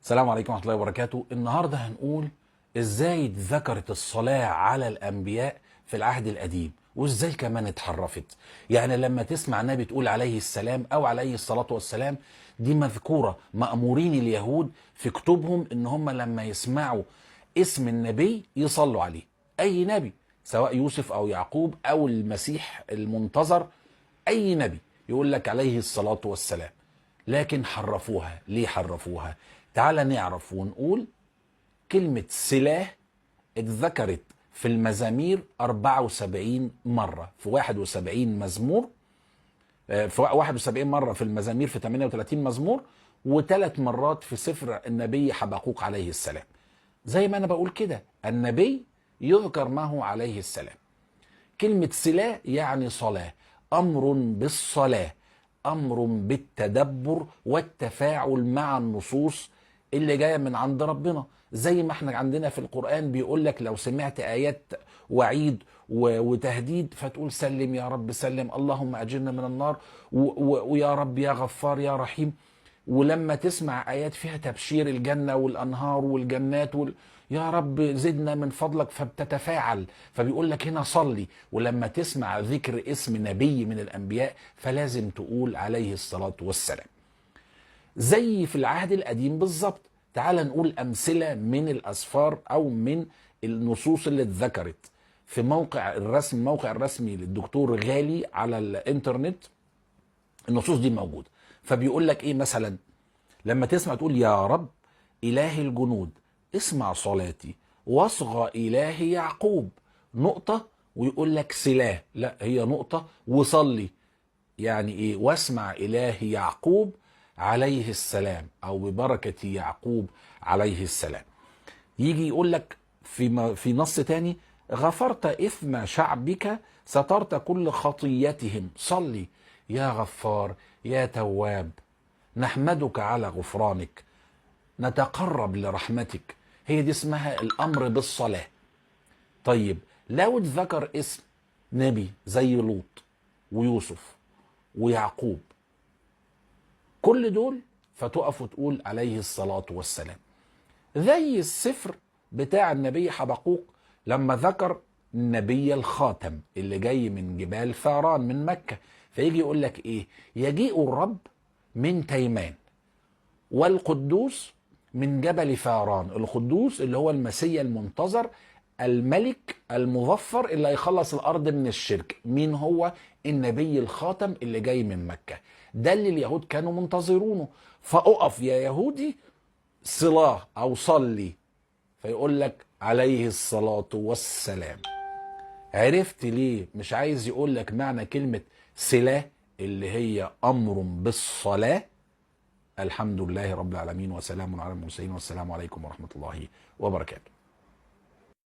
السلام عليكم ورحمة الله وبركاته. النهاردة هنقول ازاي اتذكرت الصلاة على الأنبياء في العهد القديم وازاي كمان اتحرفت. يعني لما تسمع نبي تقول عليه السلام أو عليه الصلاة والسلام، دي مذكورة، مأمورين اليهود في كتبهم ان هم لما يسمعوا اسم النبي يصلوا عليه. أي نبي، سواء يوسف أو يعقوب أو المسيح المنتظر، أي نبي يقول لك عليه الصلاة والسلام. لكن حرفوها. ليه حرفوها؟ تعال نعرف ونقول. كلمة سلاح اتذكرت في المزامير 74 مرة، في 71 مزمور، في 71 مرة في المزامير، في 38 مزمور، وثلاث مرات في سفر النبي حبقوق عليه السلام. زي ما أنا بقول كده، النبي يذكر معه عليه السلام. كلمة صلاة يعني صلاة، أمر بالصلاة، أمر بالتدبر والتفاعل مع النصوص اللي جاية من عند ربنا. زي ما احنا عندنا في القرآن بيقول لك لو سمعت آيات وعيد وتهديد فتقول سلم يا رب سلم، اللهم أجرنا من النار، ويا رب يا غفار يا رحيم. ولما تسمع آيات فيها تبشير الجنة والأنهار والجنات يا رب زدنا من فضلك، فبتتفاعل، فبيقول لك هنا صلي. ولما تسمع ذكر اسم نبي من الأنبياء فلازم تقول عليه الصلاة والسلام. زي في العهد القديم بالظبط. تعال نقول أمثلة من الأسفار أو من النصوص اللي اتذكرت في موقع الرسمي للدكتور غالي على الإنترنت. النصوص دي موجودة. فبيقول لك إيه مثلا؟ لما تسمع تقول يا رب إله الجنود اسمع صلاتي، واصغى إله يعقوب، نقطة، ويقول لك سلاه، لا هي نقطة وصلي. يعني إيه؟ واسمع إله يعقوب عليه السلام، أو ببركة يعقوب عليه السلام. يجي يقول لك في نص تاني غفرت إثم شعبك، سترت كل خطيتهم، صلي يا غفار يا تواب، نحمدك على غفرانك، نتقرب لرحمتك. هي دي اسمها الأمر بالصلاة. طيب لو اتذكر اسم نبي زي لوط ويوسف ويعقوب، كل دول فتقف وتقول عليه الصلاة والسلام. زي السفر بتاع النبي حبقوق لما ذكر النبي الخاتم اللي جاي من جبال فاران من مكة، فيجي يقول لك ايه؟ يجيء الرب من تيمان، والقدوس من جبل فاران. القدوس اللي هو المسيا المنتظر، الملك المظفر اللي هيخلص الارض من الشرك. مين هو؟ النبي الخاتم اللي جاي من مكة. ده اللي اليهود كانوا منتظرونه. فاقف يا يهودي صلاة او صلي، فيقول لك عليه الصلاة والسلام. عرفت ليه مش عايز يقول لك معنى كلمة صلاة اللي هي امر بالصلاة؟ الحمد لله رب العالمين، وسلام على المرسلين، والسلام عليكم ورحمة الله وبركاته.